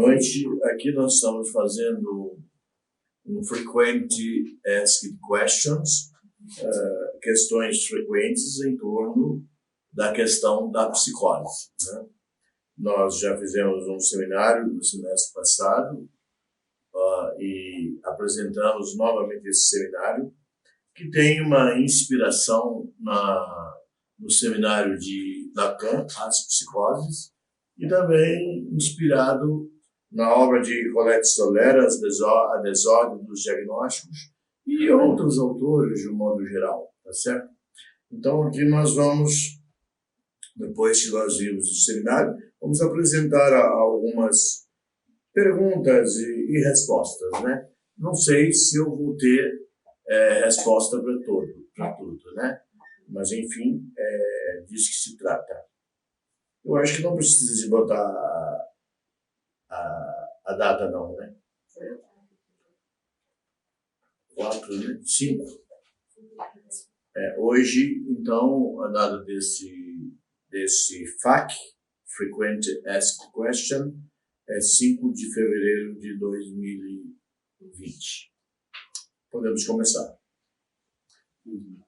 noite. Aqui nós estamos fazendo um Frequent Asked Questions, questões frequentes em torno da questão da psicose, né? Nós já fizemos um seminário no semestre passado e apresentamos novamente esse seminário, que tem uma inspiração no seminário de Lacan, As Psicoses, e também inspirado na obra de Colette Soler, A Desordem dos Diagnósticos, e outros autores de um modo geral, tá certo? Então aqui nós vamos, depois que nós vimos o seminário, vamos apresentar algumas perguntas e respostas, né? Não sei se eu vou ter resposta para tudo, né? Mas enfim, disso que se trata. Eu acho que não precisa de botar a data não, né? 4, né? 5. Hoje, então, a data desse FAQ, Frequent Asked Question, é 5 de fevereiro de 2020. Podemos começar.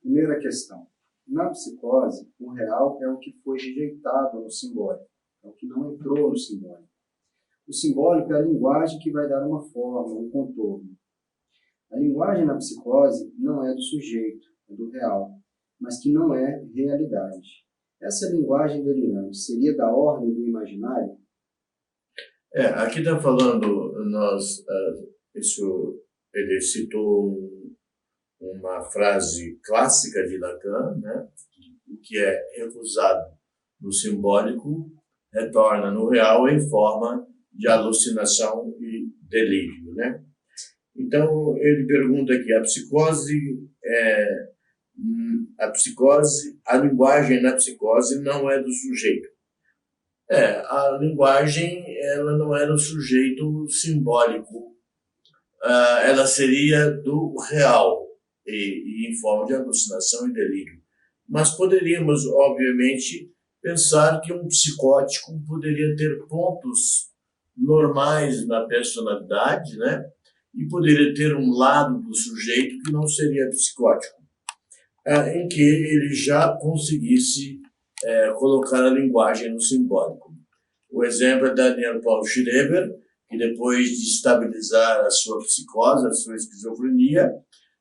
Primeira questão. Na psicose, o real é o que foi rejeitado no simbólico, é o que não entrou no simbólico. O simbólico é a linguagem que vai dar uma forma, um contorno. A linguagem na psicose não é do sujeito, é do real, mas que não é realidade. Essa linguagem delirante seria da ordem do imaginário? Aqui está falando, ele citou uma frase clássica de Lacan, né? O que é recusado no simbólico retorna no real em forma de alucinação e delírio, né? Então ele pergunta aqui: a linguagem na psicose não é do sujeito. A linguagem ela não é do sujeito simbólico, ela seria do real e em forma de alucinação e delírio. Mas poderíamos, obviamente, pensar que um psicótico poderia ter pontos normais na personalidade, né? E poderia ter um lado do sujeito que não seria psicótico, em que ele já conseguisse colocar a linguagem no simbólico. O exemplo é Daniel Paul Schreber, que depois de estabilizar a sua psicose, a sua esquizofrenia,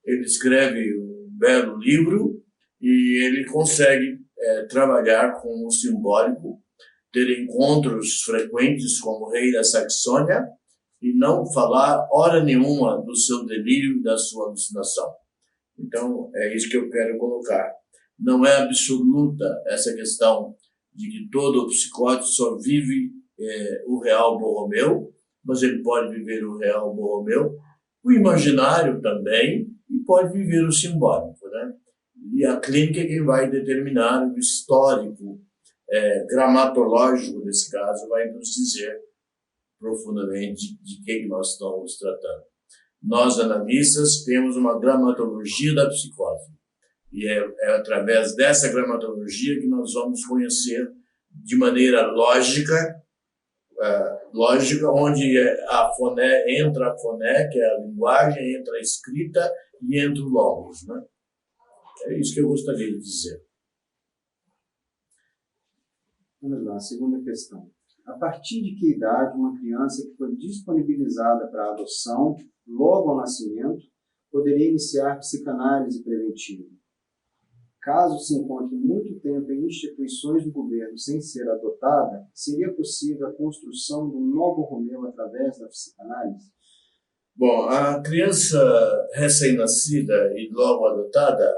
ele escreve um belo livro e ele consegue trabalhar com o simbólico, ter encontros frequentes com o rei da Saxônia e não falar hora nenhuma do seu delírio e da sua alucinação. Então, é isso que eu quero colocar. Não é absoluta essa questão de que todo psicótico só vive o real Borromeu, mas ele pode viver o real Borromeu, o imaginário também, e pode viver o simbólico, né? E a clínica é quem vai determinar o histórico, gramatológico nesse caso, vai nos dizer profundamente de que nós estamos tratando. Nós, analistas, temos uma gramatologia da psicose. E é através dessa gramatologia que nós vamos conhecer de maneira lógica, onde entra a foné, que é a linguagem, entra a escrita e entra o logos, né? É isso que eu gostaria de dizer. Vamos lá, segunda questão. A partir de que idade uma criança que foi disponibilizada para adoção logo ao nascimento poderia iniciar psicanálise preventiva? Caso se encontre muito tempo em instituições do governo sem ser adotada, seria possível a construção do novo Romeu através da psicanálise? Bom, a criança recém-nascida e logo adotada,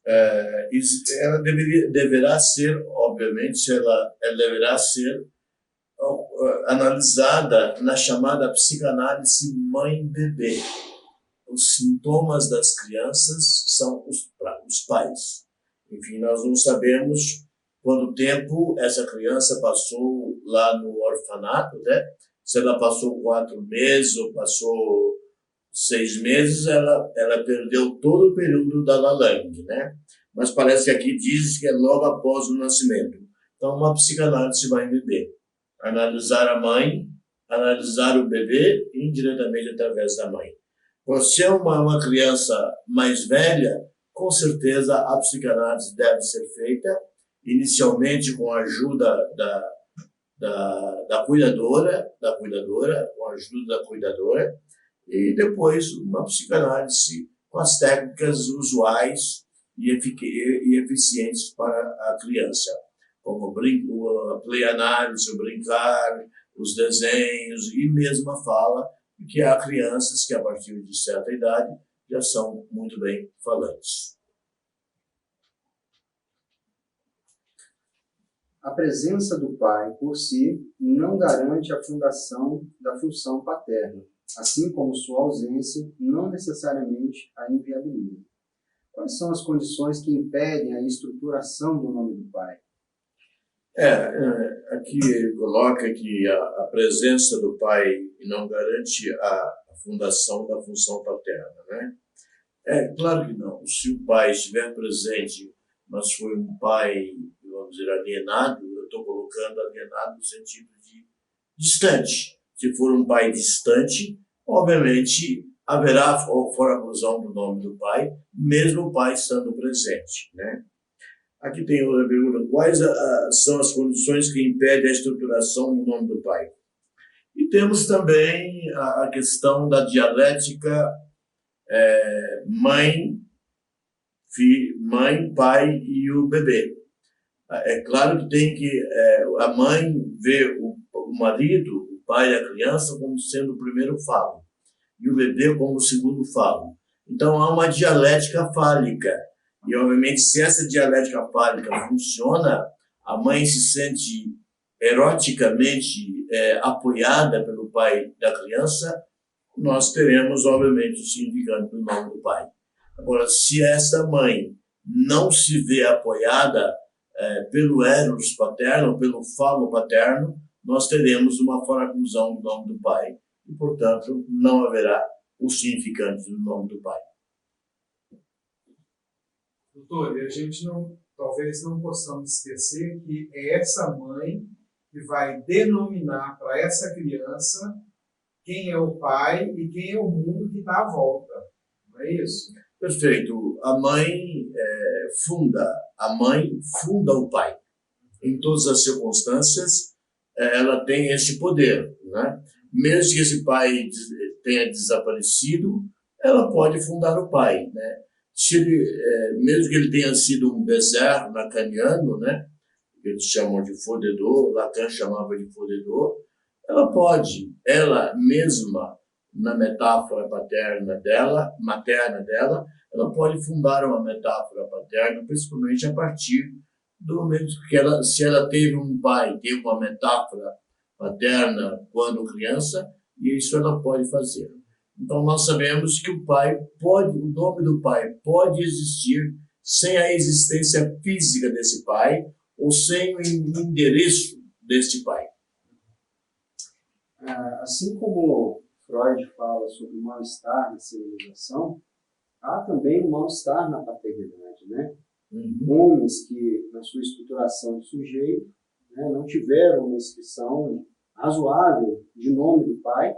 ela deverá ser, obviamente, ela deverá ser analisada na chamada psicanálise mãe-bebê. Os sintomas das crianças são os pais. Enfim, nós não sabemos quanto tempo essa criança passou lá no orfanato, né? Se ela passou 4 meses ou passou 6 meses, ela perdeu todo o período da Lalang, né? Mas parece que aqui diz que é logo após o nascimento. Então, uma psicanálise vai beber. Analisar a mãe analisar o bebê indiretamente através da mãe. Por ser uma criança mais velha, com certeza a psicanálise deve ser feita, inicialmente com a ajuda da cuidadora, com a ajuda da cuidadora, e depois uma psicanálise com as técnicas usuais e eficientes para a criança, como a play-análise, o brincar, os desenhos e mesmo a fala, porque há crianças que a partir de certa idade já são muito bem falantes. A presença do pai por si não garante a fundação da função paterna, assim como sua ausência não necessariamente a inviabiliza. Quais são as condições que impedem a estruturação do nome do pai? Aqui ele coloca que a presença do pai não garante a fundação da função paterna, né? Claro que não. Se o pai estiver presente, mas foi um pai, vamos dizer, alienado, eu estou colocando alienado no sentido de distante. Se for um pai distante, obviamente haverá foraclusão do nome do pai, mesmo o pai estando presente, né? Aqui tem outra pergunta. Quais são as condições que impedem a estruturação do nome do pai? E temos também a questão da dialética mãe, pai e o bebê. É claro que tem que a mãe vê o marido, o pai da criança, como sendo o primeiro falo, e o bebê como o segundo falo. Então há uma dialética fálica. E, obviamente, se essa dialética fálica funciona, a mãe se sente eroticamente apoiada pelo pai da criança, nós teremos, obviamente, o significado do nome do pai. Agora, se essa mãe não se vê apoiada pelo eros paterno, pelo falo paterno, nós teremos uma foraclusão do nome do pai. E, portanto, não haverá o significante do nome do pai. Doutor, e a gente talvez não possamos esquecer que é essa mãe que vai denominar para essa criança quem é o pai e quem é o mundo que está à volta. Não é isso? Perfeito. A mãe funda o pai. Em todas as circunstâncias, ela tem esse poder, né? Mesmo que esse pai tenha desaparecido, ela pode fundar o pai, né? Se ele, mesmo que ele tenha sido um bezerro lacaniano, né, que eles chamam de fodedor, Lacan chamava de fodedor, ela mesma, na metáfora materna dela, ela pode fundar uma metáfora paterna, principalmente a partir do momento que se ela teve um pai, teve uma metáfora paterna quando criança, e isso ela pode fazer. Então, nós sabemos que o nome do pai pode existir sem a existência física desse pai ou sem o endereço deste pai. Assim como Freud fala sobre o mal-estar na civilização, há também o mal-estar na paternidade, né? Homens que, na sua estruturação de sujeito, né, não tiveram uma inscrição razoável de nome do pai,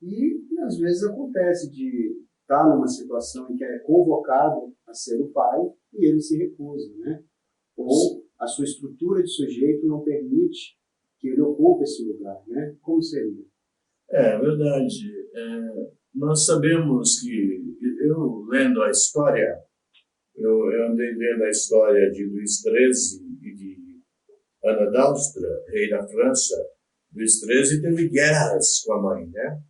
e às vezes acontece de estar numa situação em que é convocado a ser o pai e ele se recusa, né? Ou a sua estrutura de sujeito não permite que ele ocupe esse lugar, né? Como seria? É verdade. Nós sabemos que, eu lendo a história, eu andei lendo a história de Luís XIII e de Ana d'Austria, rei da França. Luís XIII teve guerras com a mãe, né?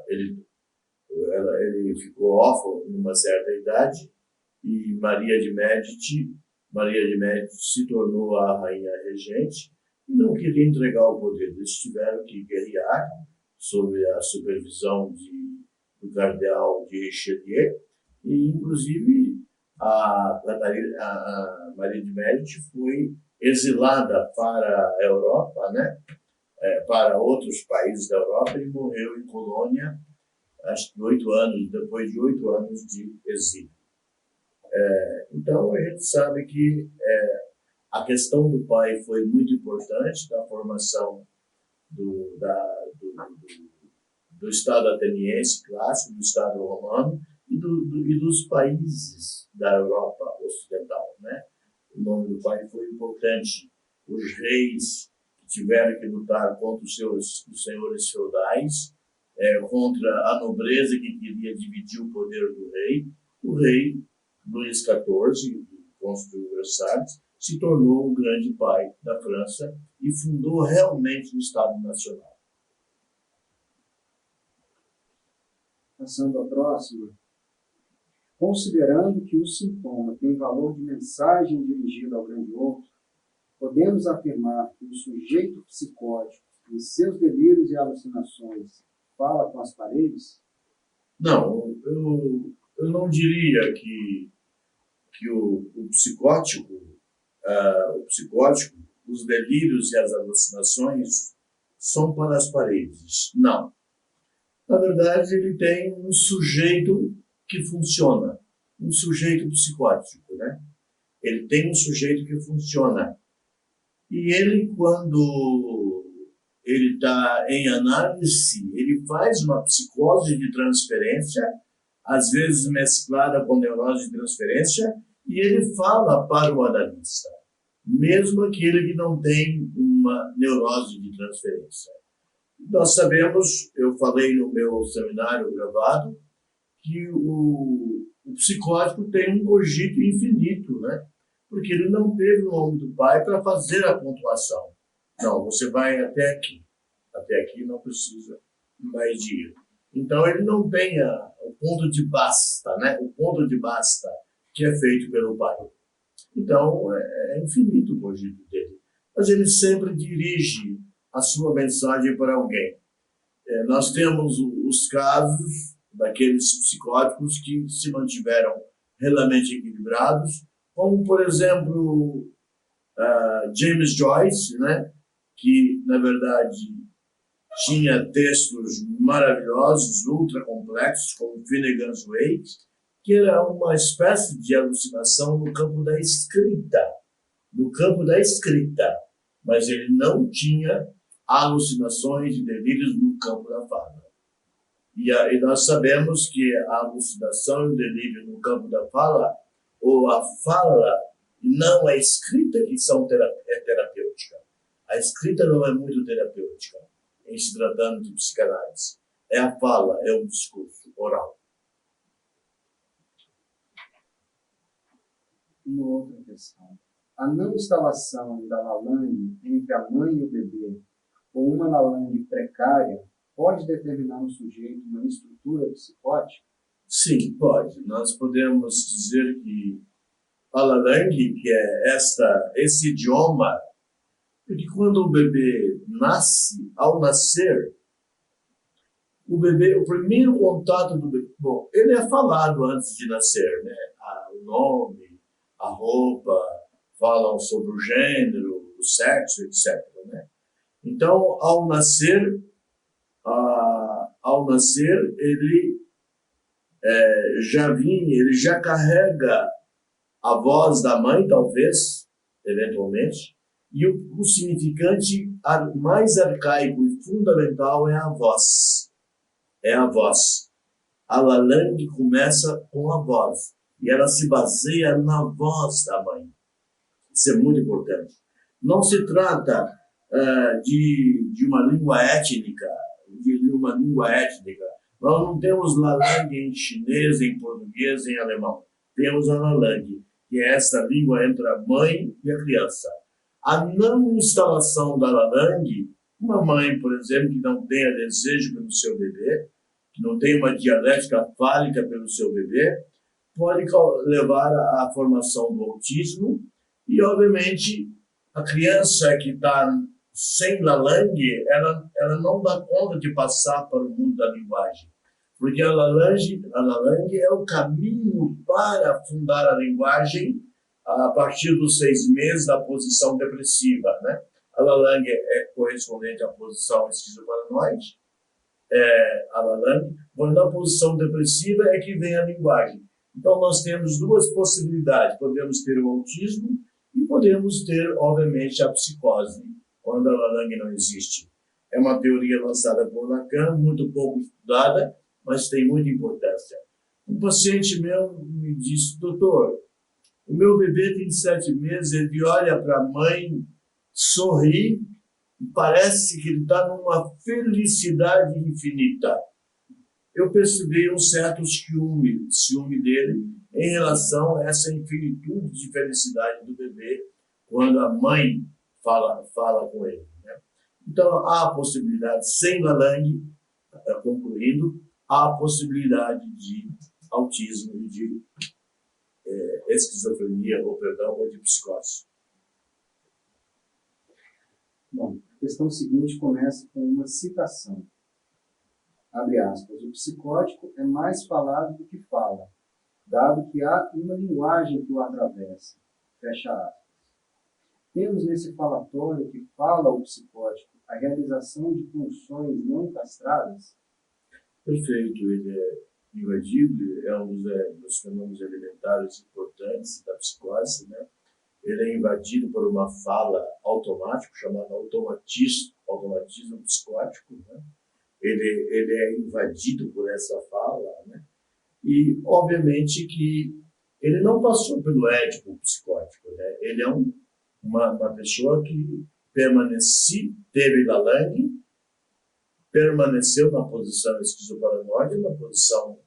Ele ficou órfão numa certa idade e Maria de Médici se tornou a rainha regente e não queria entregar o poder. Eles tiveram que guerrear sob a supervisão do cardeal de Richelieu e, inclusive, a Maria de Médici foi exilada para a Europa, né? Para outros países da Europa e morreu em Colônia, acho que depois de 8 anos de exílio. Então, a gente sabe que a questão do pai foi muito importante na formação do Estado ateniense clássico, do Estado romano e dos países da Europa Ocidental, né? O nome do pai foi importante. Os reis que tiveram que lutar contra os senhores feudais, contra a nobreza que queria dividir o poder do rei. O rei Luís XIV, que construiu Versalhes, se tornou o grande pai da França e fundou realmente o Estado Nacional. Passando à próxima. Considerando que o sintoma tem valor de mensagem dirigida ao grande outro, podemos afirmar que o sujeito psicótico, em seus delírios e alucinações, fala com as paredes? Não, eu não diria que o psicótico, os delírios e as alucinações são para as paredes. Não. Na verdade, ele tem um sujeito que funciona, um sujeito psicótico, né? Ele tem um sujeito que funciona. E ele, quando ele está em análise, ele faz uma psicose de transferência, às vezes mesclada com neurose de transferência, e ele fala para o analista, mesmo aquele que não tem uma neurose de transferência. Nós sabemos, eu falei no meu seminário gravado, que o psicótico tem um cogito infinito, né? Porque ele não teve o nome do pai para fazer a pontuação. Não, você vai até aqui. Até aqui não precisa mais de ir. Então ele não tem o ponto de basta, né? O ponto de basta que é feito pelo pai. Então é infinito o cogito dele. Mas ele sempre dirige a sua mensagem para alguém. Nós temos os casos daqueles psicóticos que se mantiveram realmente equilibrados, como, por exemplo, James Joyce, né, que, na verdade, tinha textos maravilhosos, ultra complexos, como Finnegan's Wake, que era uma espécie de alucinação no campo da escrita. No campo da escrita. Mas ele não tinha alucinações e delírios no campo da fala. E nós sabemos que a alucinação e o delírio no campo da fala, ou a fala, não a escrita, que é terapêutica. A escrita não é muito terapêutica, em se tratando de psicanálise. É a fala, é o discurso oral. Uma outra questão. A não instalação da lalangue entre a mãe e o bebê, ou uma lalangue precária, pode determinar no sujeito uma estrutura psicótica? Sim, pode. Nós podemos dizer que a lalangue, que é esse idioma, porque quando o bebê nasce, ao nascer, o primeiro contato do bebê, bom, ele é falado antes de nascer, né? O nome, a roupa, falam sobre o gênero, o sexo, etc. Né? Então, ao nascer, ele ele já carrega a voz da mãe, talvez, eventualmente, e o significante mais arcaico e fundamental é a voz. É a voz. A lalangue começa com a voz, e ela se baseia na voz da mãe. Isso é muito importante. Não se trata de uma língua étnica, Nós não temos lalangue em chinês, em português, em alemão. Temos a lalangue, que é essa língua entre a mãe e a criança. A não instalação da lalangue, uma mãe, por exemplo, que não tenha desejo pelo seu bebê, que não tem uma dialética fálica pelo seu bebê, pode levar à formação do autismo e, obviamente, a criança que está sem lalangue, ela não dá conta de passar para o mundo da linguagem. Porque a lalangue é o caminho para fundar a linguagem a partir dos 6 meses da posição depressiva. Né? A lalangue é correspondente à posição esquizoparanoide, a lalangue, quando na posição depressiva é que vem a linguagem. Então, nós temos duas possibilidades. Podemos ter o autismo e podemos ter, obviamente, a psicose, quando a lalangue não existe. é uma teoria lançada por Lacan, muito pouco estudada, mas tem muita importância. Um paciente meu me disse: doutor, o meu bebê tem 7 meses, ele olha para a mãe, sorri, e parece que ele está numa felicidade infinita. Eu percebi um certo ciúme dele em relação a essa infinitude de felicidade do bebê quando a mãe fala com ele, né? Então, há a possibilidade, sem Lalang, concluindo, há a possibilidade de autismo e de esquizofrenia, ou de psicose. Bom, a questão seguinte começa com uma citação. Abre aspas. O psicótico é mais falado do que fala, dado que há uma linguagem que o atravessa. Fecha aspas. Temos nesse falatório que fala o psicótico a realização de funções não castradas? Perfeito, ele é invadido, é um dos fenômenos elementares importantes da psicose, né? Ele é invadido por uma fala automática, chamada automatismo psicótico, né? Ele é invadido por essa fala, né? E, obviamente, que ele não passou pelo édipo psicótico, né? Ele é uma pessoa que teve Lalang, permaneceu na posição esquizoparanoide, na posição,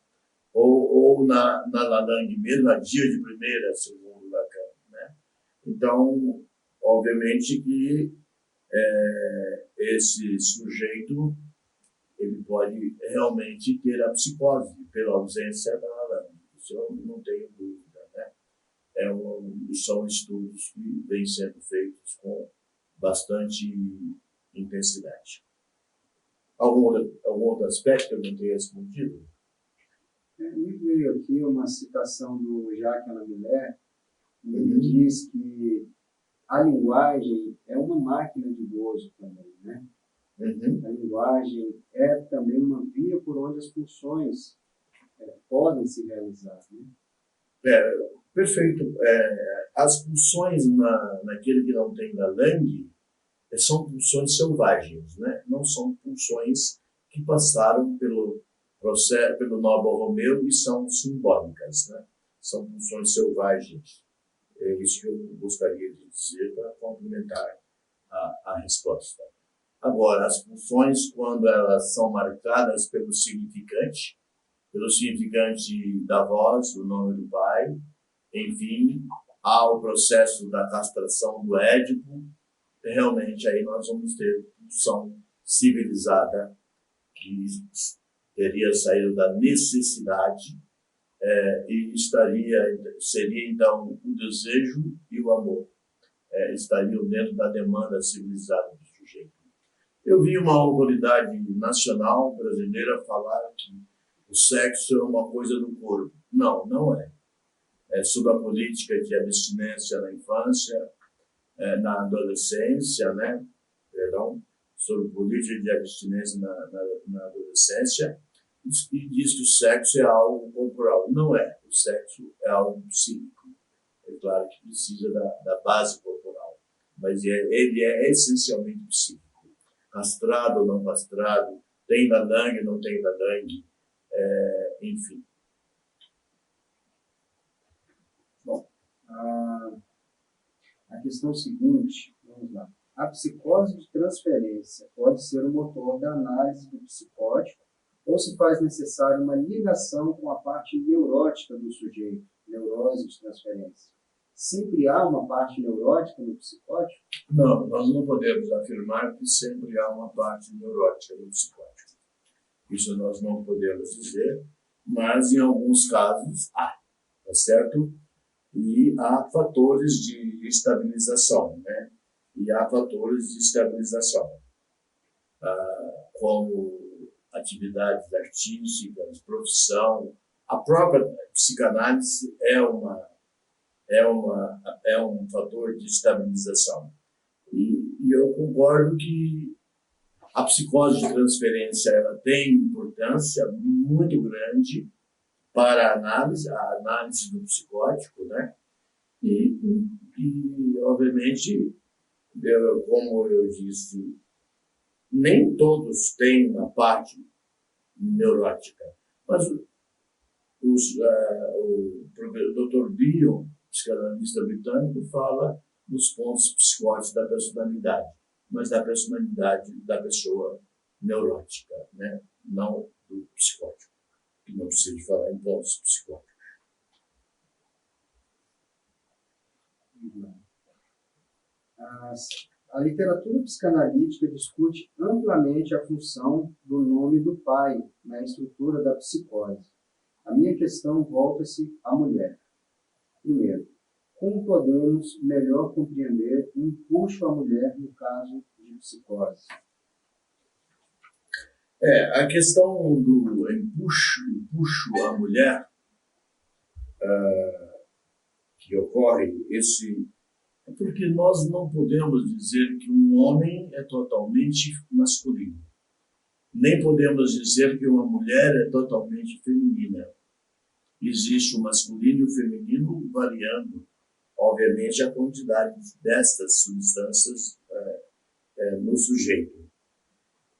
ou na Lalang mesmo, na dia de primeira, segundo Lacan, né? Então, obviamente que esse sujeito ele pode realmente ter a psicose pela ausência da Lalang. Isso eu não tenho dúvida, né? São estudos que vêm sendo feitos com bastante intensidade. Algum outro aspecto que eu não tenha respondido? Me veio aqui uma citação do Jacques Lamillard, ele diz que a linguagem é uma máquina de gozo também, né? A linguagem é também uma via por onde as pulsões podem se realizar, né? Perfeito. As pulsões naquele que não tem Lalang são pulsões selvagens, né? Não são pulsões que passaram pelo processo, pelo Noble Romeu e são simbólicas, né? São pulsões selvagens. É isso que eu gostaria de dizer para complementar a resposta. Agora, as pulsões, quando elas são marcadas pelo significante da voz, do nome do pai, enfim, há o processo da castração do Édipo, realmente aí nós vamos ter pulsão civilizada que teria saído da necessidade e seria então o desejo e o amor. Estariam dentro da demanda civilizada do sujeito. Eu vi uma autoridade nacional brasileira falar que o sexo é uma coisa do corpo. Não, não é. É sobre a política de abstinência na infância, na adolescência, né? Perdão, sobre política de abstinência na adolescência, e diz que o sexo é algo corporal. Não é. O sexo é algo psíquico. É claro que precisa da base corporal, mas ele é essencialmente psíquico. Castrado ou não castrado, tem Lalang, não tem Lalang, enfim. Bom, a questão seguinte, vamos lá. A psicose de transferência pode ser o motor da análise do psicótico ou se faz necessária uma ligação com a parte neurótica do sujeito, neurose de transferência? Sempre há uma parte neurótica no psicótico? Não, nós não podemos afirmar que sempre há uma parte neurótica no psicótico. Isso nós não podemos dizer, mas em alguns casos há, tá certo? E há fatores de estabilização, né? E há fatores de estabilização, como atividades artísticas, profissão. A própria psicanálise é um fator de estabilização. E eu concordo que a psicose de transferência ela tem importância muito grande para a análise do psicótico, né? E obviamente, como eu disse Nem todos têm uma parte neurótica, mas o Dr. Bion, psicanalista britânico, fala dos pontos psicóticos da personalidade, mas da personalidade da pessoa neurótica, né? Não do psicótico, que não precisa de falar em pontos psicóticos. A literatura psicanalítica discute amplamente a função do nome do pai na estrutura da psicose. A minha questão volta-se à mulher. Primeiro, como podemos melhor compreender o empuxo à mulher no caso de psicose? A questão do empuxo à mulher, que ocorre, porque nós não podemos dizer que um homem é totalmente masculino. Nem podemos dizer que uma mulher é totalmente feminina. Existe o masculino e o feminino variando, obviamente, a quantidade destas substâncias no sujeito.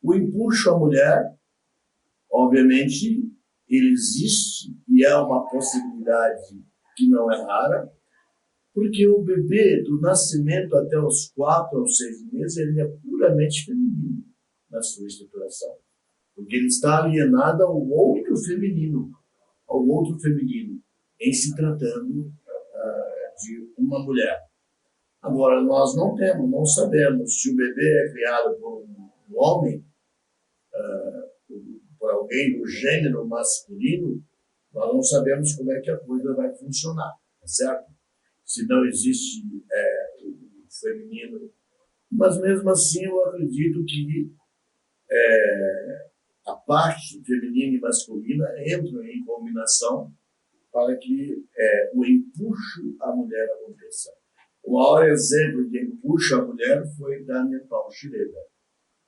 O empuxo à mulher, obviamente, ele existe e é uma possibilidade que não é rara, porque o bebê, do nascimento até os 4 ou 6 meses, ele é puramente feminino na sua estruturação. Porque ele está alienado ao outro feminino, em se tratando de uma mulher. Agora, nós não sabemos se o bebê é criado por um homem, por alguém do gênero masculino, nós não sabemos como é que a coisa vai funcionar, tá certo? Se não existe o feminino. Mas, mesmo assim, eu acredito que a parte feminina e masculina entram em combinação para que o empuxo à mulher aconteça. O maior exemplo de empuxo à mulher foi Daniel Paul Schroeder,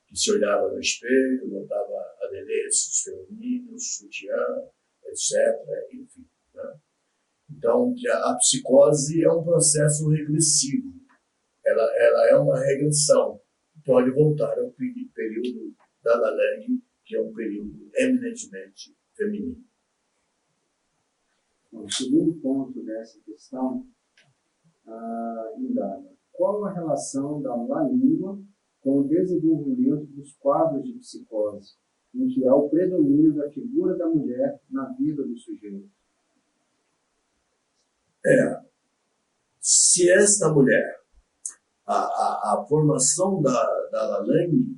que se olhava no espelho, botava adereços femininos, sutiã, etc., enfim. Né? Então, a psicose é um processo regressivo. Ela é uma regressão. Pode voltar ao período da Lalangue, que é um período eminentemente feminino. O segundo ponto dessa questão indaga: qual a relação da língua com o desenvolvimento dos quadros de psicose, em que há o predomínio da figura da mulher na vida do sujeito? Se esta mulher, a formação da Lalangue,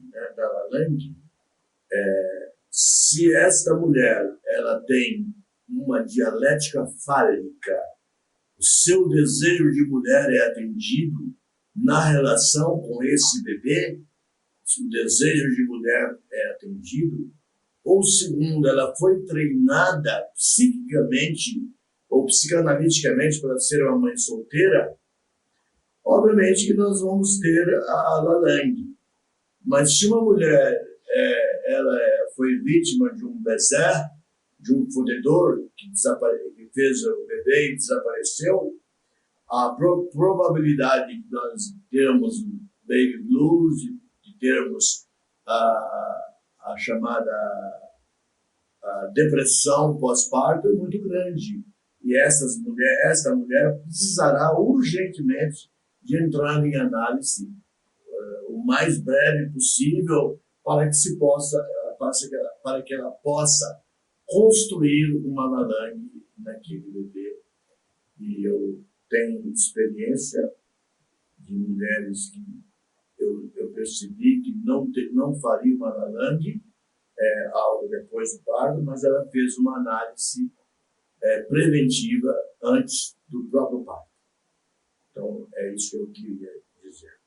se esta mulher ela tem uma dialética fálica, o seu desejo de mulher é atendido na relação com esse bebê, se o desejo de mulher é atendido, ou segundo, ela foi treinada psiquicamente ou psicanaliticamente para ser uma mãe solteira, obviamente que nós vamos ter a Lalangue. Mas se uma mulher ela foi vítima de um bezer, de um fodedor que fez o bebê e desapareceu, a probabilidade de nós termos baby blues, de termos a chamada depressão pós-parto é muito grande. E esta mulher precisará urgentemente de entrar em análise o mais breve possível para que ela possa construir uma Lalangue naquele bebê. E eu tenho experiência de mulheres que eu percebi que não faria uma Lalangue depois do parto, mas ela fez uma análise preventiva antes do próprio parto. Então, é isso que eu queria dizer.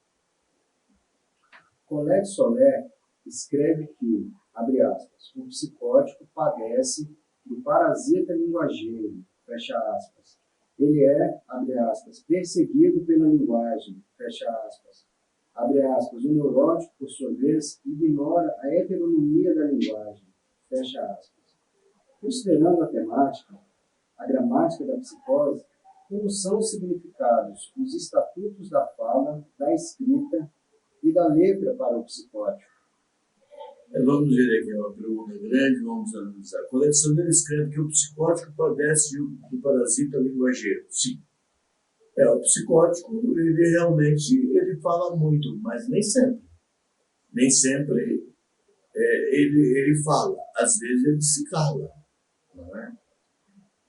Colette Soler escreve que, abre aspas, o psicótico padece do parasita linguageiro, fecha aspas. Ele é, abre aspas, perseguido pela linguagem, fecha aspas. Abre aspas, o neurótico, por sua vez, ignora a heteronomia da linguagem, fecha aspas. Considerando a temática, a gramática da psicose, como são os significados, os estatutos da fala, da escrita e da letra para o psicótico? Vamos ver aqui uma pergunta grande, vamos analisar. O colecionador escreve que o psicótico padece do parasita linguageiro. Sim. O psicótico, ele realmente ele fala muito, mas nem sempre. Nem sempre ele fala. Às vezes ele se cala. Não é?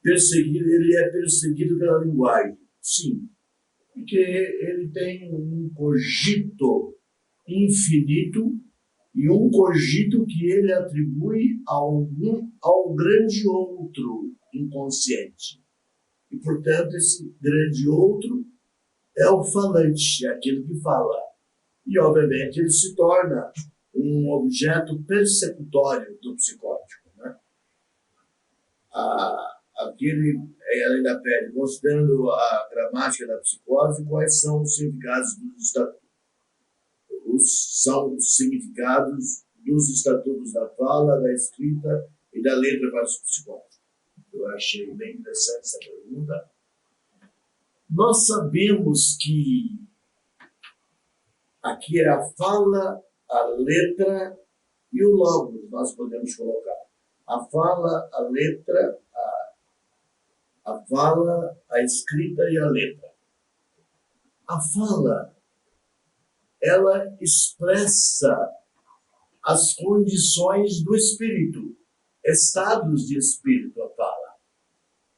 Ele é perseguido pela linguagem. Sim. Porque ele tem um cogito infinito e um cogito que ele atribui ao grande outro inconsciente. E, portanto, esse grande outro é o falante, é aquele que fala. E, obviamente, ele se torna um objeto persecutório do psicótico. Né? Ela ainda pede, considerando a gramática da psicose, quais são os significados dos estatutos? São os significados dos estatutos da fala, da escrita e da letra para os psicólogos. Eu achei bem interessante essa pergunta. Nós sabemos que aqui é a fala, a letra e o logos, nós podemos colocar. A fala, a letra, a fala, a escrita e a letra. A fala, ela expressa as condições do espírito, estados de espírito, a fala.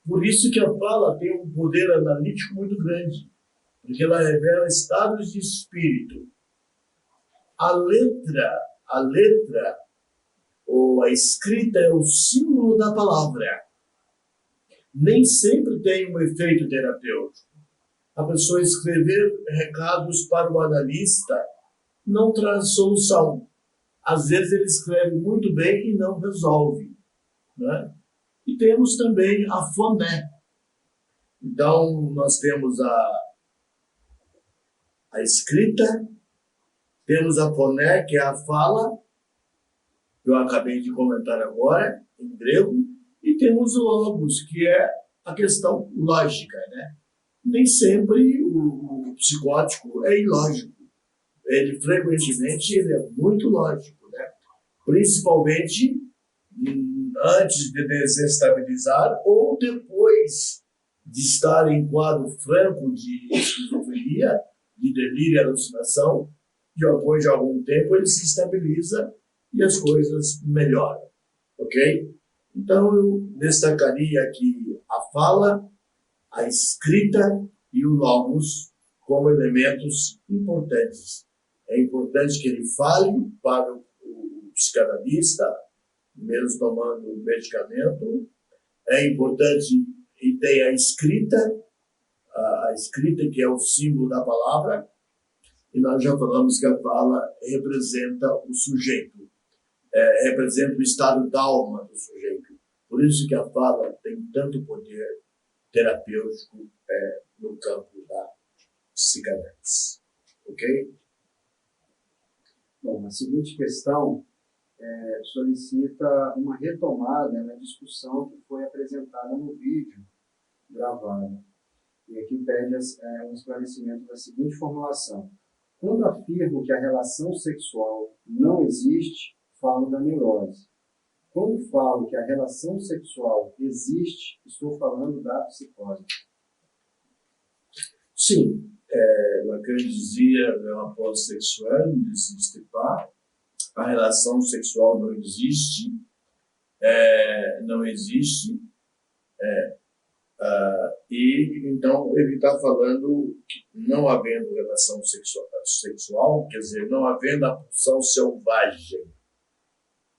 Por isso que a fala tem um poder analítico muito grande, porque ela revela estados de espírito. A letra ou a escrita é o símbolo da palavra. Nem sempre tem um efeito terapêutico. A pessoa escrever recados para o analista não traz solução. Às vezes ele escreve muito bem e não resolve. Né? E temos também a foné. Então, nós temos a escrita, temos a foné, que é a fala, que eu acabei de comentar agora, em grego, e temos o logos, que é a questão lógica. Né? Nem sempre o psicótico é ilógico. Frequentemente, ele é muito lógico. Né? Principalmente antes de desestabilizar ou depois de estar em quadro franco de esquizofrenia, de delírio e alucinação, depois de algum tempo ele se estabiliza e as coisas melhoram. Ok? Então, eu destacaria aqui a fala, a escrita e o logos como elementos importantes. É importante que ele fale para o psicanalista, mesmo tomando medicamento. É importante que tenha a escrita que é o símbolo da palavra, e nós já falamos que a fala representa o sujeito, representa o estado da alma do sujeito. Por isso que a fala tem tanto poder terapêutico no campo da psicanálise. Ok? Bom, a seguinte questão solicita uma retomada na discussão que foi apresentada no vídeo gravado. E aqui pede um esclarecimento da seguinte formulação. Quando afirmo que a relação sexual não existe, falo da neurose. Quando falo que a relação sexual existe, estou falando da psicose. Sim, Lacan dizia na pós-sexual, não existe pas, a relação sexual não existe, e então ele está falando que não havendo relação sexual, quer dizer, não havendo a pulsão selvagem,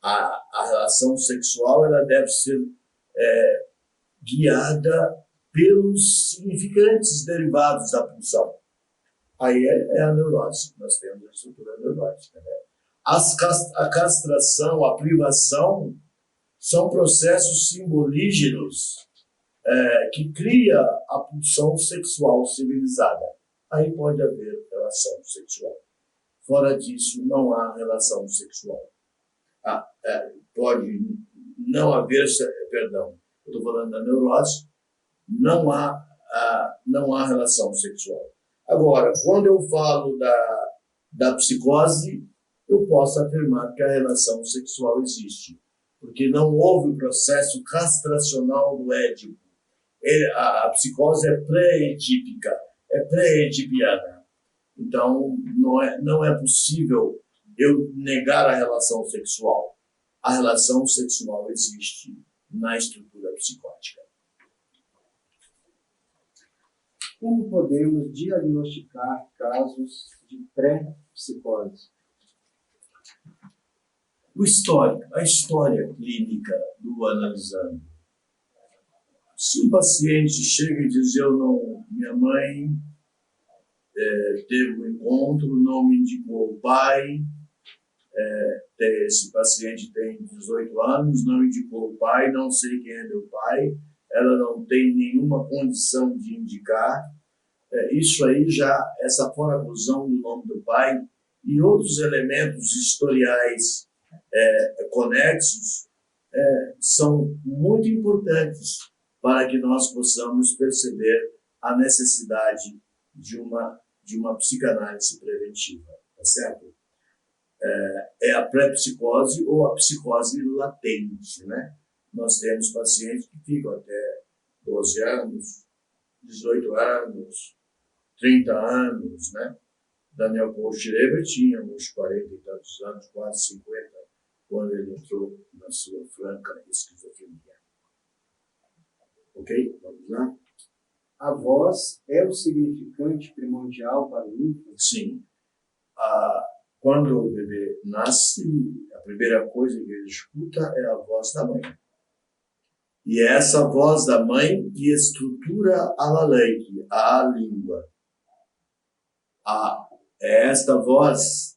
a relação sexual ela deve ser guiada pelos significantes derivados da pulsão. Aí é a neurose, nós temos a estrutura neurótica. Né? A castração, a privação, são processos simbolígenos que cria a pulsão sexual civilizada. Aí pode haver relação sexual. Fora disso, não há relação sexual. Pode não haver, perdão, eu estou falando da neurose, não há relação sexual. Agora, quando eu falo da psicose, eu posso afirmar que a relação sexual existe, porque não houve o processo castracional do Édipo. A psicose é pré-edípica, é pré-edipiana. Então, não é possível eu negar a relação sexual. A relação sexual existe na estrutura psicótica. Como podemos diagnosticar casos de pré-psicose? A história clínica do analisando. Se um paciente chega e diz, minha mãe teve um encontro, não me indicou o pai, esse paciente tem 18 anos, não indicou o pai, não sei quem é meu pai, ela não tem nenhuma condição de indicar, isso aí já, essa foraclusão do nome do pai e outros elementos historiais conexos são muito importantes para que nós possamos perceber a necessidade de uma psicanálise preventiva, tá certo? É a pré-psicose ou a psicose latente, né? Nós temos pacientes que ficam até 12 anos, 18 anos, 30 anos, né? Daniel Schreiber tinha uns 40 e tantos anos, quase 50, quando ele entrou na sua franca esquizofrenia. Ok? Vamos lá? A voz é o significante primordial para o ínfante? Sim. Quando o bebê nasce, a primeira coisa que ele escuta é a voz da mãe. E é essa voz da mãe que estrutura a lalangue, a língua. É esta voz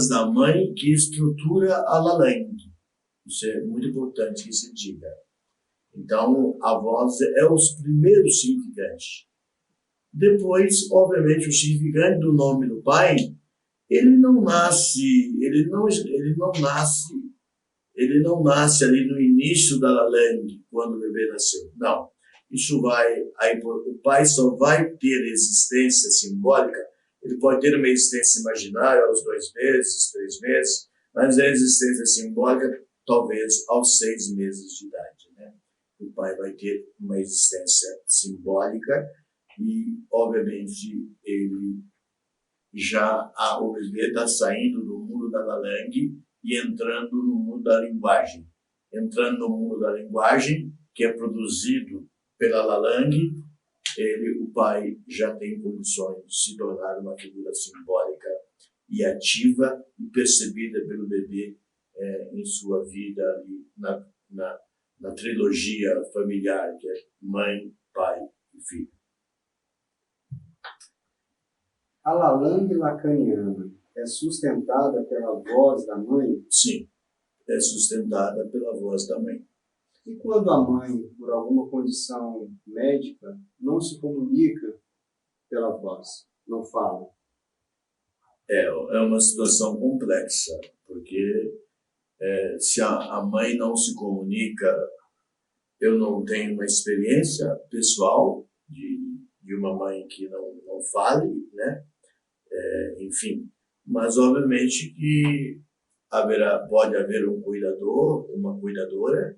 da mãe que estrutura a lalangue. Isso é muito importante que se diga. Então, a voz é os primeiros significantes. Depois, obviamente, o significante do nome do pai, ele não nasce ali no início da lalangue, quando o bebê nasceu. Não. O pai só vai ter existência simbólica, ele pode ter uma existência imaginária aos 2 meses, 3 meses, mas a existência simbólica talvez aos 6 meses de idade, né? O pai vai ter uma existência simbólica e, obviamente, o bebê está saindo do mundo da lalangue e entrando no mundo da linguagem. Entrando no mundo da linguagem, que é produzido pela lalangue, o pai já tem condições de se tornar uma figura simbólica e ativa e percebida pelo bebê em sua vida ali na trilogia familiar, que é mãe, pai e filho. A lalangue lacaniana é sustentada pela voz da mãe? Sim, é sustentada pela voz da mãe. E quando a mãe, por alguma condição médica, não se comunica pela voz, não fala? É uma situação complexa, porque se a mãe não se comunica, eu não tenho uma experiência pessoal de uma mãe que não fale, né? Enfim, mas obviamente que pode haver um cuidador, uma cuidadora,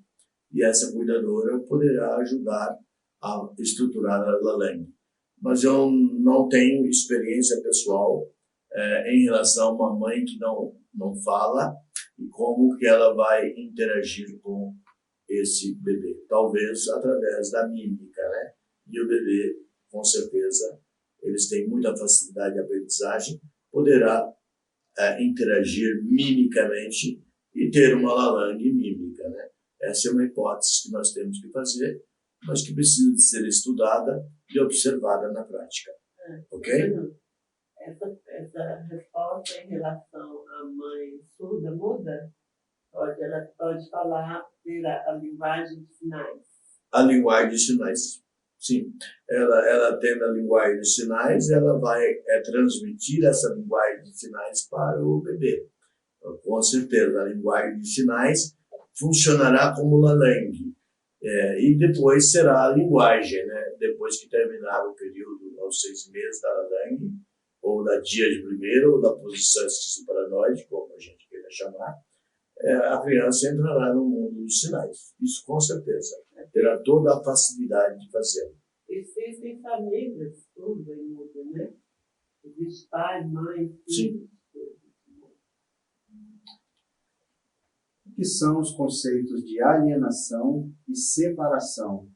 e essa cuidadora poderá ajudar a estruturar a lalangue. Mas eu não tenho experiência pessoal em relação a uma mãe que não fala e como que ela vai interagir com esse bebê. Talvez através da mímica, né? E o bebê, com certeza, eles têm muita facilidade de aprendizagem, poderá interagir mimicamente e ter uma lalangue mímica, né? Essa é uma hipótese que nós temos que fazer, mas que precisa de ser estudada e observada na prática. Ok? Essa resposta em relação à mãe surda, muda, ela pode falar a linguagem de sinais. A linguagem de sinais, sim. Ela tendo a linguagem de sinais, ela vai transmitir essa linguagem de sinais para o bebê. Então, com certeza, a linguagem de sinais funcionará como lalangue. E depois será a linguagem, né? Depois que terminar o período aos 6 meses da lalangue, ou da dia de primeiro, ou da posição esquizoparanoide humanoide, como a gente queira chamar, a criança entrará no mundo dos sinais. Isso com certeza. Terá toda a facilidade de fazê-lo. Existem famílias todas em mundo, né? Existe pai, mãe, filho. O que são os conceitos de alienação e separação,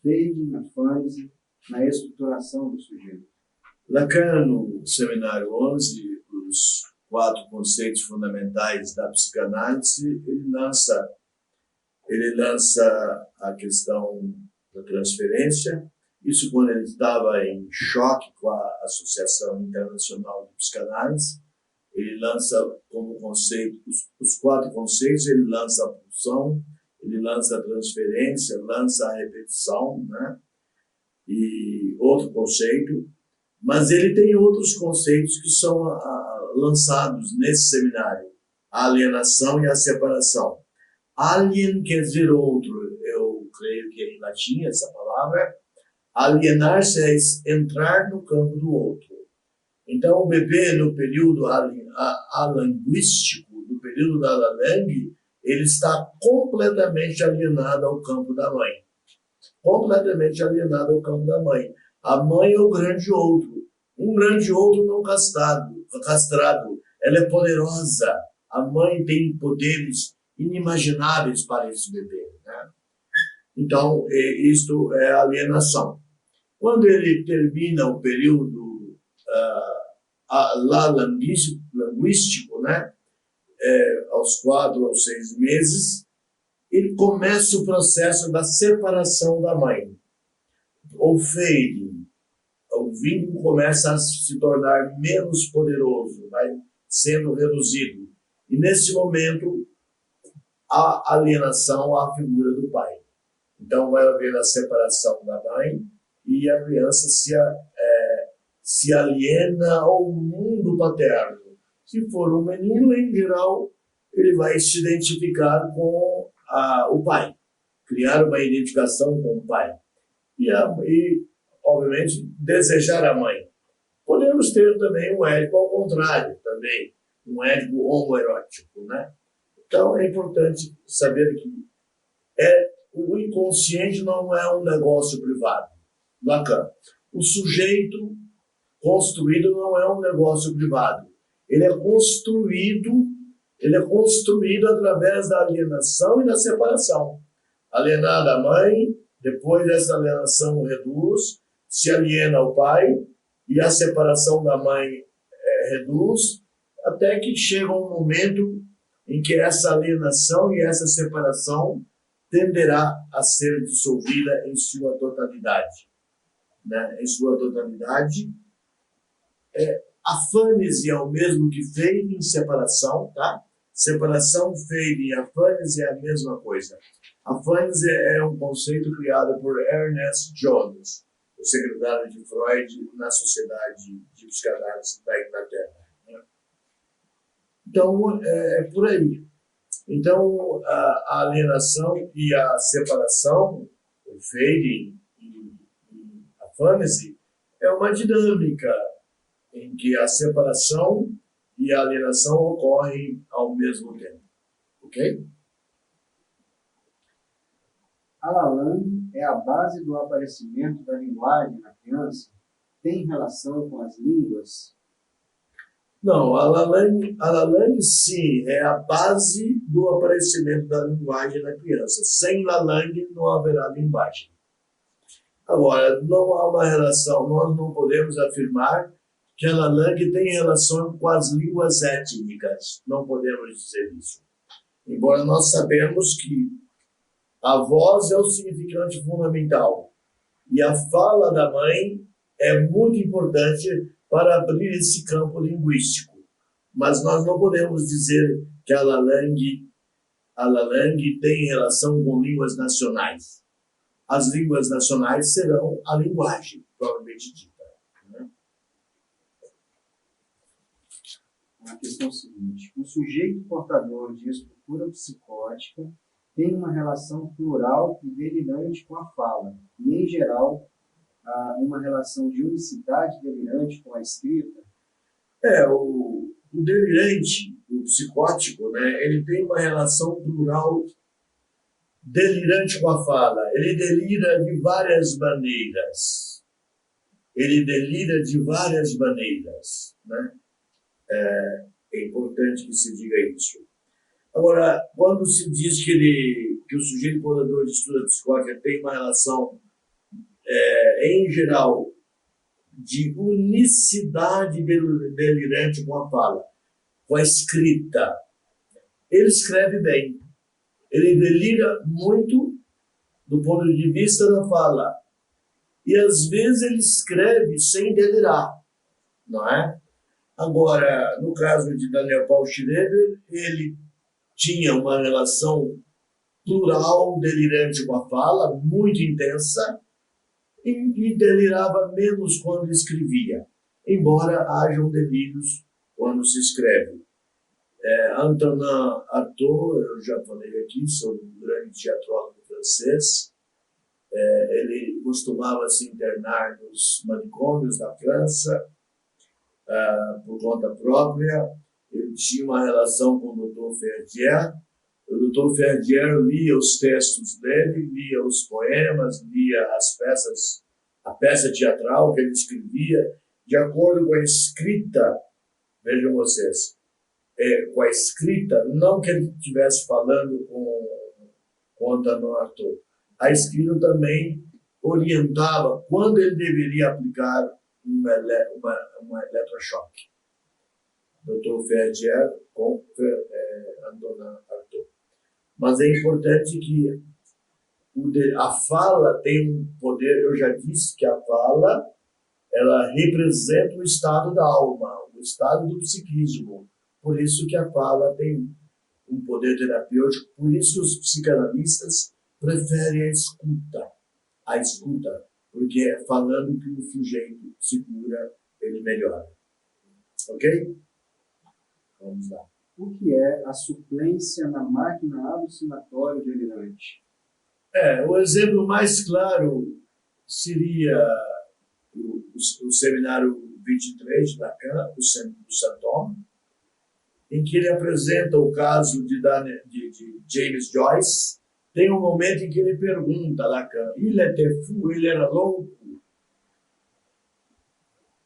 fading, afânise, na estruturação do sujeito? Lacan, no Seminário 11, os 4 conceitos fundamentais da psicanálise, ele lança a questão da transferência. Isso quando ele estava em choque com a Associação Internacional de Psicanálise. Ele lança como conceito, os 4 conceitos, ele lança a pulsão, ele lança a transferência, lança a repetição, né? E outro conceito, mas ele tem outros conceitos que são lançados nesse seminário, a alienação e a separação. Alien quer dizer outro, eu creio que é em latim essa palavra. Alienar-se é entrar no campo do outro. Então, o bebê, no período alanguístico, no período da Lalang, ele está completamente alienado ao campo da mãe. Completamente alienado ao campo da mãe. A mãe é o grande outro. Um grande outro não castrado. Ela é poderosa. A mãe tem poderes inimagináveis para esse bebê, né? Então, isto é alienação. Quando ele termina o período linguístico, né? Aos 4 ou 6 meses, ele começa o processo da separação da mãe. O fading, o vínculo começa a se tornar menos poderoso, vai sendo reduzido. E nesse momento, a alienação à figura do pai. Então vai haver a separação da mãe e a criança se aliena ao mundo paterno. Se for um menino, em geral, ele vai se identificar com o pai, criar uma identificação com o pai. E, obviamente, desejar a mãe. Podemos ter também um Édipo ao contrário, também, um Édipo homoerótico, né? Então, é importante saber que o inconsciente não é um negócio privado. Lacan. O sujeito construído não é um negócio privado. Ele é construído através da alienação e da separação. Alienada a mãe, depois dessa alienação reduz, se aliena ao pai, e a separação da mãe reduz, até que chega um momento em que essa alienação e essa separação tenderá a ser dissolvida em sua totalidade. Né? Em sua totalidade. Afânise é o mesmo que fading em separação, tá? Separação, fading e afânise é a mesma coisa. Afânise é um conceito criado por Ernest Jones, o secretário de Freud na Sociedade de Psicanálise da Inglaterra. Né? Então, é por aí. Então, a alienação e a separação, o fading e a afânise, é uma dinâmica em que a separação e a alienação ocorrem ao mesmo tempo. Ok? A Lalang é a base do aparecimento da linguagem na criança? Tem relação com as línguas? Não, a Lalang sim, é a base do aparecimento da linguagem na criança. Sem Lalang não haverá linguagem. Agora, não há uma relação, nós não podemos afirmar que a Lalang tem relação com as línguas étnicas. Não podemos dizer isso. Embora nós sabemos que a voz é o significante fundamental. E a fala da mãe é muito importante para abrir esse campo linguístico. Mas nós não podemos dizer que a Lalang tem relação com línguas nacionais. As línguas nacionais serão a linguagem, provavelmente dita. Né? A questão seguinte: o sujeito portador de estrutura psicótica tem uma relação plural e delirante com a fala, e, em geral, uma relação de unicidade delirante com a escrita? O delirante, psicótico, né, ele tem uma relação plural delirante com a fala. Ele delira de várias maneiras. Ele delira de várias maneiras, né? É importante que se diga isso. Agora, quando se diz que o sujeito portador de estrutura psicótica tem uma relação, em geral, de unicidade delirante com a fala, com a escrita, ele escreve bem. Ele delira muito do ponto de vista da fala. E, às vezes, ele escreve sem delirar, não é? Agora, no caso de Daniel Paul Schreiber, ele tinha uma relação plural, delirante com a fala, muito intensa, e delirava menos quando escrevia, embora hajam delírios quando se escreve. Antonin Artaud, eu já falei aqui sobre um grande teatrólogo francês. Ele costumava se internar nos manicômios da França por conta própria. Ele tinha uma relação com o Dr. Ferdier. O Dr. Ferdier lia os textos dele, lia os poemas, lia as peças, a peça teatral que ele escrevia, de acordo com a escrita. Vejam vocês, com a escrita, não que ele estivesse falando com Antonin Artaud. A escrita também orientava quando ele deveria aplicar um eletrochoque. Dr. Ferdier com Antonin Artaud. Mas é importante que a fala tem um poder. Eu já disse que a fala ela representa o estado da alma, o estado do psiquismo. Por isso que a fala tem um poder terapêutico. Por isso os psicanalistas preferem a escuta, porque é falando que o sujeito se cura, ele melhora. Ok? Vamos lá. O que é a suplência na máquina alucinatória delirante? O exemplo mais claro seria o seminário 23 de Lacan, do Saint-Homme, em que ele apresenta o caso de James Joyce. Tem um momento em que ele pergunta a Lacan, ele era louco?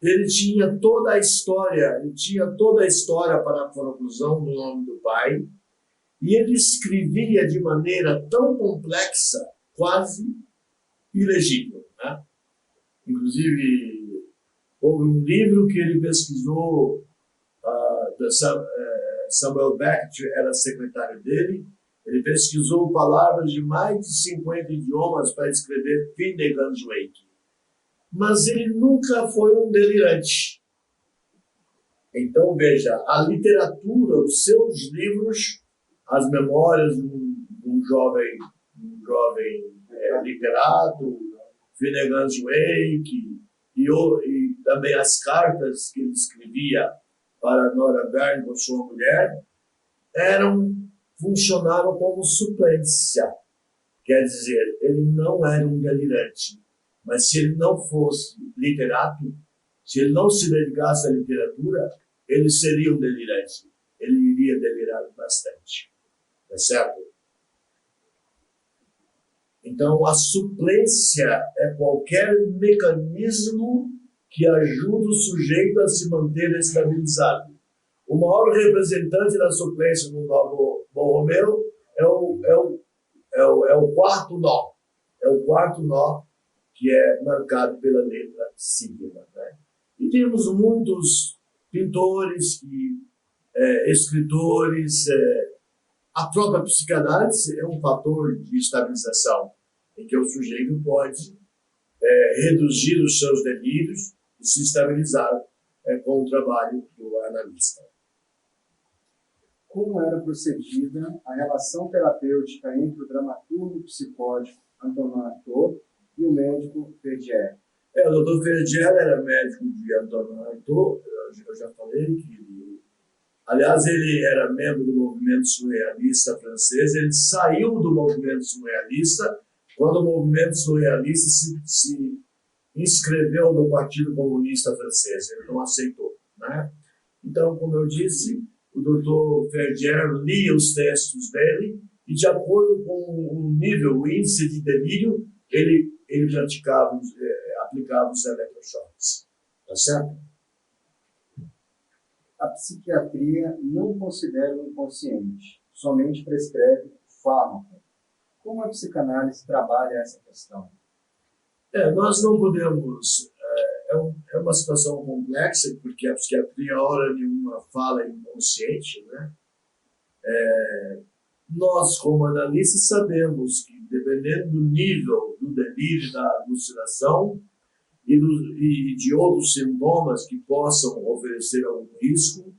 Ele tinha toda a história para a conclusão do nome do pai, e ele escrevia de maneira tão complexa, quase ilegível, né? Inclusive, houve um livro que ele pesquisou, Samuel Beckett era secretário dele. Ele pesquisou palavras de mais de 50 idiomas para escrever Finnegan's Wake. Mas ele nunca foi um delirante. Então, veja, a literatura, os seus livros, as memórias de um jovem literato, Finnegan's Wake, e também as cartas que ele escrevia para Nora Byrne com sua mulher, funcionaram como suplência. Quer dizer, ele não era um delirante. Mas se ele não fosse literato, se ele não se dedicasse à literatura, ele seria um delirante. Ele iria delirar bastante. Tá certo? Então, a suplência é qualquer mecanismo que ajuda o sujeito a se manter estabilizado. O maior representante da suplência no Novo Borromeu é o quarto nó. É o quarto nó que é marcado pela letra sigma, né? E temos muitos pintores, escritores. A própria psicanálise é um fator de estabilização, em que o sujeito pode reduzir os seus delírios e se estabilizar com o trabalho do analista. Como era procedida a relação terapêutica entre o dramaturgo psicótico Antonin Artaud e o médico Ferdier? O Dr. Ferdier era médico de Antonin Artaud. Eu já falei que aliás, ele era membro do movimento surrealista francês. Ele saiu do movimento surrealista quando o movimento surrealista se inscreveu no Partido Comunista Francês. Ele não aceitou, né? Então, como eu disse, o Dr. Ferdier lia os textos dele e, de acordo com o nível, o índice de delírio, ele praticava, aplicava os eletrochoques. Tá certo? A psiquiatria não considera o inconsciente, somente prescreve fármaco. Como a psicanálise trabalha essa questão? Nós não podemos... É uma situação complexa, porque a psiquiatria, hora nenhuma, fala inconsciente, né? Nós, como analistas, sabemos que, dependendo do nível do delírio, da alucinação e de outros sintomas que possam oferecer algum risco,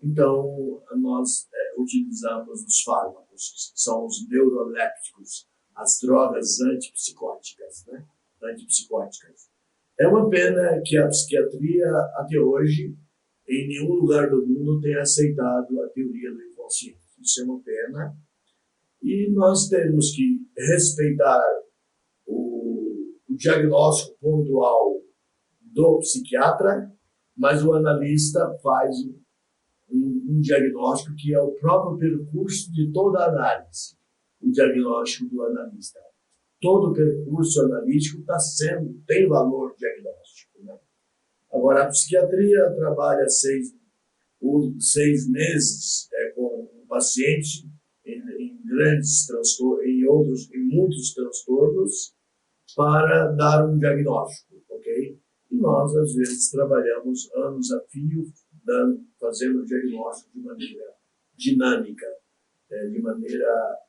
então nós utilizamos os fármacos, que são os neurolépticos, as drogas antipsicóticas, né? Antipsicóticas. É uma pena que a psiquiatria, até hoje, em nenhum lugar do mundo tenha aceitado a teoria do inconsciente. Isso é uma pena. E nós temos que respeitar o diagnóstico pontual do psiquiatra, mas o analista faz um diagnóstico que é o próprio percurso de toda a análise, o diagnóstico do analista. Todo o percurso analítico tem valor diagnóstico, né? Agora, a psiquiatria trabalha 6 meses com o paciente em grandes transtornos, em muitos transtornos, para dar um diagnóstico, ok? E nós, às vezes, trabalhamos anos a fio, fazendo o diagnóstico de maneira dinâmica, de maneira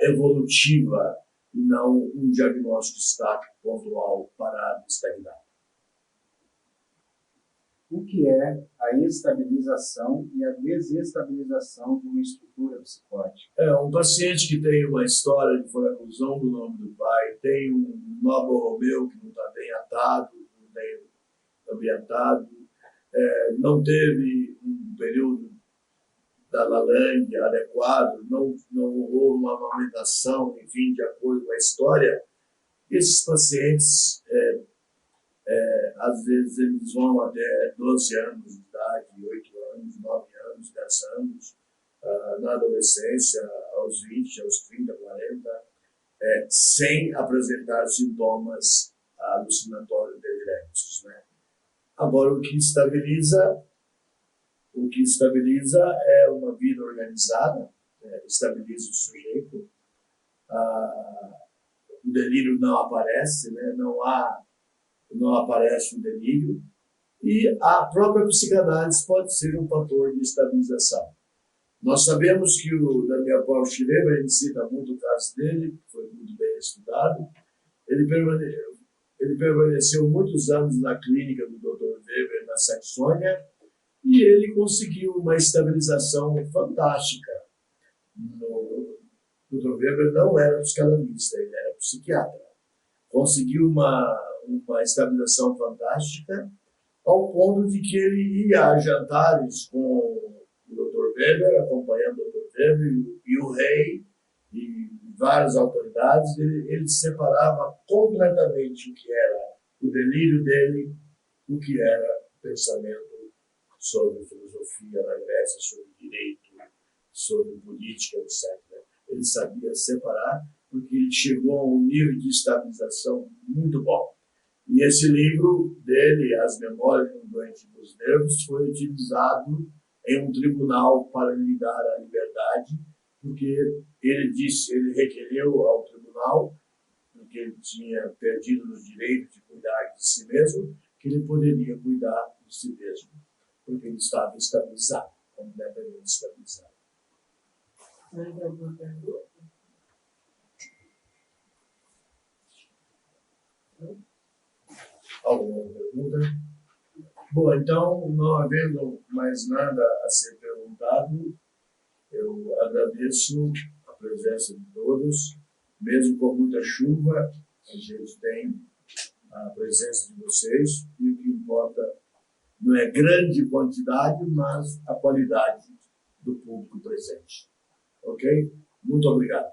evolutiva, e não um diagnóstico estático, pontual, parado, estagnado. O que é a estabilização e a desestabilização de uma estrutura psicótica? Um paciente que tem uma história de foraclusão do nome do pai, tem um Nobel Romeu que não está bem atado, não tem ambientado, não teve um período da Lalang adequado, não houve uma amamentação, enfim, de acordo com a história, esses pacientes, às vezes, eles vão até 12 anos de idade, 8 anos, 9 anos, 10 anos, na adolescência, aos 20, aos 30, 40, sem apresentar sintomas alucinatórios delirantes, né? Agora, o que estabiliza é uma vida organizada, estabiliza o sujeito, o delírio não aparece, né? Não aparece o delírio, e a própria psicanálise pode ser um fator de estabilização. Nós sabemos que o Daniel Paulo Schreber, ele cita muito o caso dele, que foi muito bem estudado. Ele permaneceu muitos anos na clínica do Dr. Weber, na Saxônia, e ele conseguiu uma estabilização fantástica. O Dr. Weber não era psicanalista, ele era psiquiatra. Conseguiu uma estabilização fantástica, ao ponto de que ele ia a jantares com o Dr. Weber, acompanhando o Dr. Weber e o rei e várias autoridades. Ele separava completamente o que era o delírio dele, o que era o pensamento sobre filosofia na Grécia, sobre direito, sobre política, etc. Ele sabia separar, porque ele chegou a um nível de estabilização muito bom. E esse livro dele, As Memórias de um Doente dos Nervos, foi utilizado em um tribunal para lhe dar a liberdade, porque ele requereu ao tribunal, porque ele tinha perdido os direitos de cuidar de si mesmo, que ele poderia cuidar de si mesmo, porque ele estava estabilizado, completamente estabilizado. Mais alguma pergunta? Alguma pergunta? Bom, então, não havendo mais nada a ser perguntado, eu agradeço a presença de todos. Mesmo com muita chuva, a gente tem a presença de vocês, e o que importa não é grande quantidade, mas a qualidade do público presente. Ok? Muito obrigado.